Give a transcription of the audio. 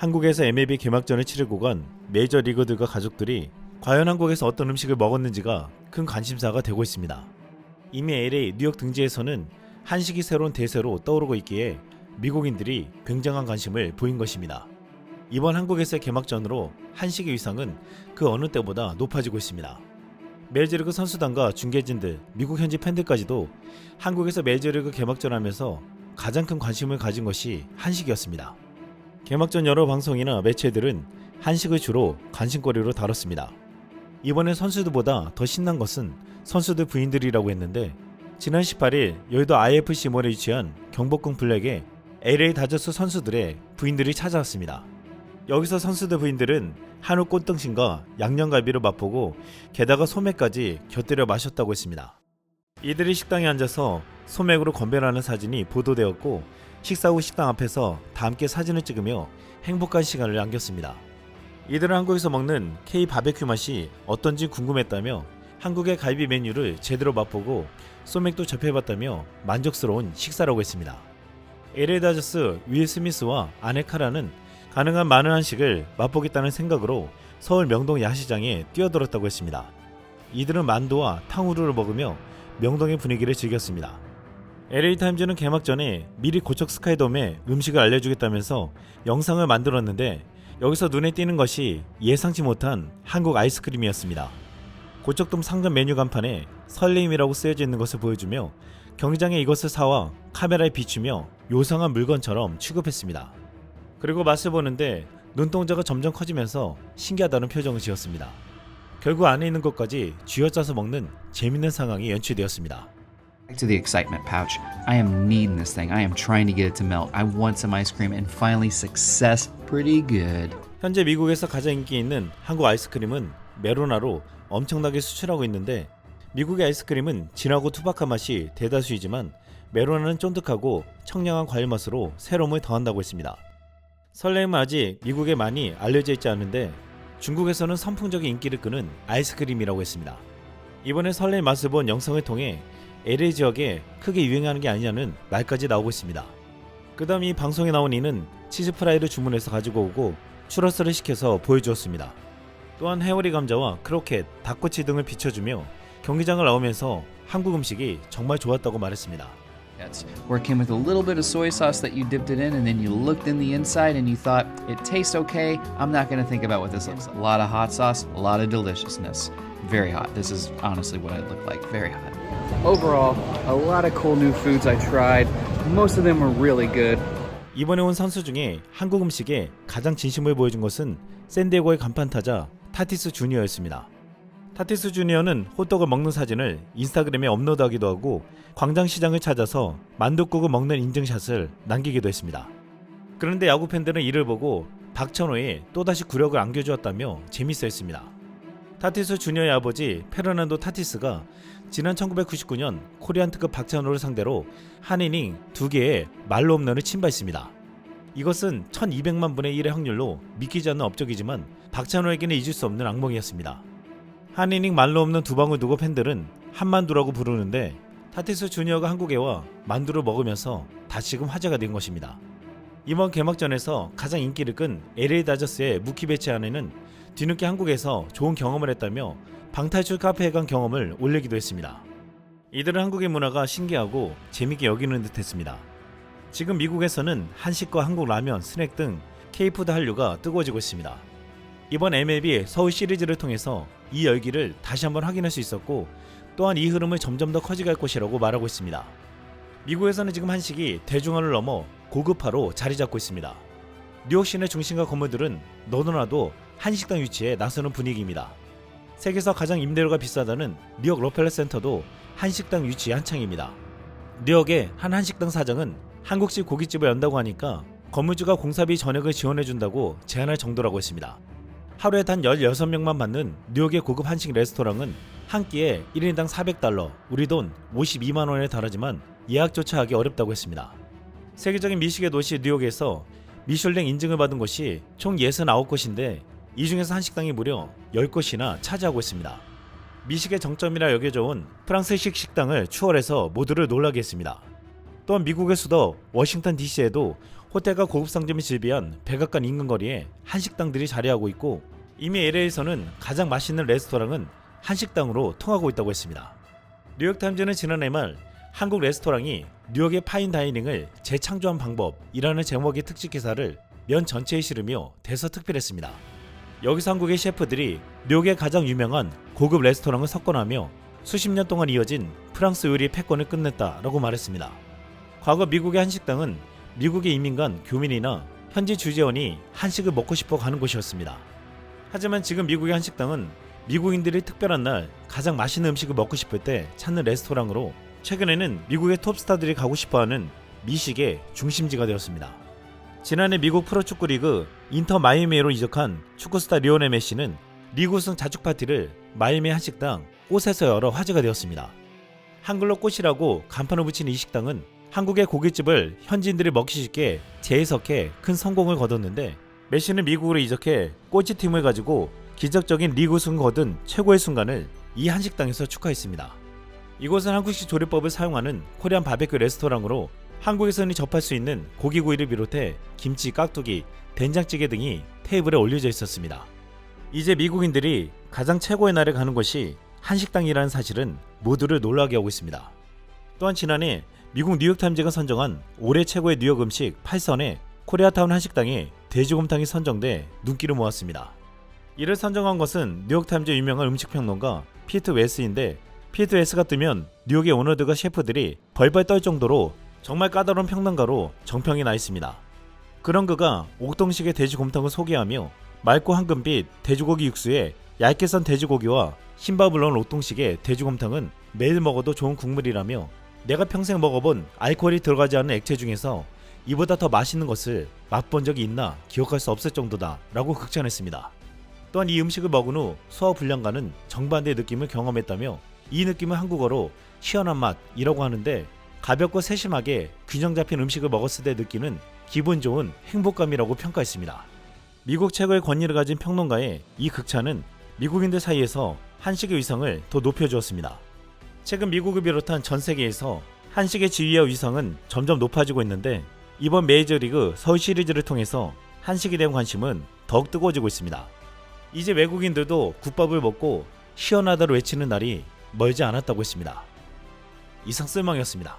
한국에서 MLB 개막전을 치르고 간 메이저리거들과 가족들이 과연 한국에서 어떤 음식을 먹었는지가 큰 관심사가 되고 있습니다. 이미 LA, 뉴욕 등지에서는 한식이 새로운 대세로 떠오르고 있기에 미국인들이 굉장한 관심을 보인 것입니다. 이번 한국에서의 개막전으로 한식의 위상은 그 어느 때보다 높아지고 있습니다. 메이저리그 선수단과 중계진들, 미국 현지 팬들까지도 한국에서 메이저리그 개막전 하면서 가장 큰 관심을 가진 것이 한식이었습니다. 개막전 여러 방송이나 매체들은 한식을 주로 관심거리로 다뤘습니다. 이번에 선수들보다 더 신난 것은 선수들 부인들이라고 했는데, 지난 18일 여의도 IFC몰에 위치한 경복궁 블랙에 LA 다저스 선수들의 부인들이 찾아왔습니다. 여기서 선수들 부인들은 한우 꽃등심과 양념갈비를 맛보고 게다가 소맥까지 곁들여 마셨다고 했습니다. 이들이 식당에 앉아서 소맥으로 건배를 하는 사진이 보도되었고, 식사 후 식당 앞에서 다 함께 사진을 찍으며 행복한 시간을 남겼습니다. 이들은 한국에서 먹는 K 바베큐 맛이 어떤지 궁금했다며 한국의 갈비 메뉴를 제대로 맛보고 소맥도 접해봤다며 만족스러운 식사라고 했습니다. LA 다저스 윌 스미스와 아내 카라는 가능한 많은 한식을 맛보겠다는 생각으로 서울 명동 야시장에 뛰어들었다고 했습니다. 이들은 만두와 탕후루를 먹으며 명동의 분위기를 즐겼습니다. LA타임즈는 개막 전에 미리 고척 스카이돔에 음식을 알려주겠다면서 영상을 만들었는데, 여기서 눈에 띄는 것이 예상치 못한 한국 아이스크림이었습니다. 고척돔 상점 메뉴 간판에 설레임이라고 쓰여져 있는 것을 보여주며 경기장에 이것을 사와 카메라에 비추며 요상한 물건처럼 취급했습니다. 그리고 맛을 보는데 눈동자가 점점 커지면서 신기하다는 표정을 지었습니다. 결국 안에 있는 것까지 쥐어짜서 먹는 재밌는 상황이 연출되었습니다. Back to the excitement pouch. I am needing this thing. I am trying to get it to melt. I want some ice cream and finally success. Pretty good. 현재 미국에서 가장 인기 있는 한국 아이스크림은 메로나로 엄청나게 수출하고 있는데, 미국의 아이스크림은 진하고 투박한 맛이 대다수이지만 메로나는 쫀득하고 청량한 과일 맛으로 새로움을 더한다고 했습니다. 설레임은 아직 미국에 많이 알려져 있지 않은데 중국에서는 선풍적인 인기를 끄는 아이스크림이라고 했습니다. 이번에 설레임 맛을 본 영상을 통해 LA 지역에 크게 유행하는 게 아니냐는 말까지 나오고 있습니다. 그 다음 이 방송에 나온 이는 치즈 프라이를 주문해서 가지고 오고 추러스를 시켜서 보여주었습니다. 또한 해오리 감자와 크로켓, 닭꼬치 등을 비춰주며 경기장을 나오면서 한국 음식이 정말 좋았다고 말했습니다. Where it came with a little bit of soy sauce that you dipped it in, and then you looked in the inside and you thought, it tastes okay, I'm not going to think about what this looks like. A lot of hot sauce, a lot of deliciousness. Very hot. This is honestly what it looked like. Very hot. Overall, a lot of cool new foods I tried. Most of them were really good. 이번에 온 선수 중에 한국 음식에 가장 진심을 보여준 것은 샌디에고의 간판 타자 타티스 주니어였습니다. 타티스 주니어는 호떡을 먹는 사진을 인스타그램에 업로드하기도 하고 광장시장을 찾아서 만둣국을 먹는 인증샷을 남기기도 했습니다. 그런데 야구 팬들은 이를 보고 박찬호에 또다시 구력을 안겨주었다며 재밌어했습니다. 타티스 주니어의 아버지 페르난도 타티스가 지난 1999년 코리안 특급 박찬호를 상대로 한 이닝 2개의 말로 홈런을 침발했습니다. 이것은 1200만 분의 1의 확률로 믿기지 않는 업적이지만 박찬호에게는 잊을 수 없는 악몽이었습니다. 한 이닝 말로 없는 두 방울 두고 팬들은 한만두라고 부르는데, 타티스 주니어가 한국에 와 만두를 먹으면서 다시금 화제가 된 것입니다. 이번 개막전에서 가장 인기를 끈 LA 다저스의 무키 베치 아내는 뒤늦게 한국에서 좋은 경험을 했다며 방탈출 카페에 간 경험을 올리기도 했습니다. 이들은 한국의 문화가 신기하고 재밌게 여기는 듯 했습니다. 지금 미국에서는 한식과 한국 라면, 스낵 등 K푸드 한류가 뜨거워지고 있습니다. 이번 MLB 서울 시리즈를 통해서 이 열기를 다시 한번 확인할 수 있었고, 또한 이 흐름을 점점 더 커지게 할 것이라고 말하고 있습니다. 미국에서는 지금 한식이 대중화를 넘어 고급화로 자리 잡고 있습니다. 뉴욕 시내 중심가 건물들은 너도나도 한식당 유치에 나서는 분위기입니다. 세계에서 가장 임대료가 비싸다는 뉴욕 로펠러 센터도 한식당 유치 한창입니다. 뉴욕의 한 한식당 사장은 한국식 고깃집을 연다고 하니까 건물주가 공사비 전액을 지원해준다고 제안할 정도라고 했습니다. 하루에 단 16명만 받는 뉴욕의 고급 한식 레스토랑은 한 끼에 1인당 $400, 우리 돈 52만 원에 달하지만 예약조차 하기 어렵다고 했습니다. 세계적인 미식의 도시 뉴욕에서 미슐랭 인증을 받은 곳이 총 69곳인데 이 중에서 한식당이 무려 10곳이나 차지하고 있습니다. 미식의 정점이라 여겨져 온 프랑스식 식당을 추월해서 모두를 놀라게 했습니다. 또한 미국의 수도 워싱턴 DC에도 호텔과 고급 상점이 즐비한 백악관 인근거리에 한식당들이 자리하고 있고, 이미 LA에서는 가장 맛있는 레스토랑은 한식당으로 통하고 있다고 했습니다. 뉴욕타임즈는 지난해 말 한국 레스토랑이 뉴욕의 파인다이닝을 재창조한 방법이라는 제목의 특집 기사를 면 전체에 실으며 대서특필했습니다. 여기서 한국의 셰프들이 뉴욕의 가장 유명한 고급 레스토랑을 석권하며 수십 년 동안 이어진 프랑스 요리의 패권을 끝냈다라고 말했습니다. 과거 미국의 한식당은 미국의 이민간 교민이나 현지 주재원이 한식을 먹고 싶어 가는 곳이었습니다. 하지만 지금 미국의 한식당은 미국인들이 특별한 날 가장 맛있는 음식을 먹고 싶을 때 찾는 레스토랑으로 최근에는 미국의 톱스타들이 가고 싶어하는 미식의 중심지가 되었습니다. 지난해 미국 프로축구 리그 인터 마이애미로 이적한 축구스타 리오넬 메시는 리그 우승 자축 파티를 마이애미 한식당 꽃에서 열어 화제가 되었습니다. 한글로 꽃이라고 간판을 붙인 이 식당은 한국의 고깃집을 현지인들이 먹기 쉽게 재해석해 큰 성공을 거뒀는데, 메시는 미국으로 이적해 꼬치 팀을 가지고 기적적인 리그 우승을 거둔 최고의 순간을 이 한식당에서 축하했습니다. 이곳은 한국식 조리법을 사용하는 코리안 바베큐 레스토랑으로 한국에서 흔히 접할 수 있는 고기구이를 비롯해 김치, 깍두기, 된장찌개 등이 테이블에 올려져 있었습니다. 이제 미국인들이 가장 최고의 날에 가는 곳이 한식당이라는 사실은 모두를 놀라게 하고 있습니다. 또한 지난해 미국 뉴욕타임즈가 선정한 올해 최고의 뉴욕 음식 8선에 코리아타운 한식당에 돼지곰탕이 선정돼 눈길을 모았습니다. 이를 선정한 것은 뉴욕타임즈의 유명한 음식평론가 피트 웨스인데, 피트 웨스가 뜨면 뉴욕의 오너들과 셰프들이 벌벌 떨 정도로 정말 까다로운 평론가로 정평이 나 있습니다. 그런 그가 옥동식의 돼지곰탕을 소개하며 맑고 황금빛 돼지고기 육수에 얇게 썬 돼지고기와 흰밥을 넣은 옥동식의 돼지곰탕은 매일 먹어도 좋은 국물이라며, 내가 평생 먹어본 알코올이 들어가지 않은 액체 중에서 이보다 더 맛있는 것을 맛본 적이 있나 기억할 수 없을 정도다 라고 극찬했습니다. 또한 이 음식을 먹은 후 소화 불량과는 정반대의 느낌을 경험했다며, 이 느낌을 한국어로 시원한 맛이라고 하는데, 가볍고 세심하게 균형 잡힌 음식을 먹었을 때 느끼는 기분 좋은 행복감이라고 평가했습니다. 미국 최고의 권위를 가진 평론가의 이 극찬은 미국인들 사이에서 한식의 위상을 더 높여주었습니다. 최근 미국을 비롯한 전 세계에서 한식의 지위와 위상은 점점 높아지고 있는데, 이번 메이저리그 서울 시리즈를 통해서 한식에 대한 관심은 더욱 뜨거워지고 있습니다. 이제 외국인들도 국밥을 먹고 시원하다로 외치는 날이 멀지 않았다고 했습니다. 이상 쓸망이었습니다.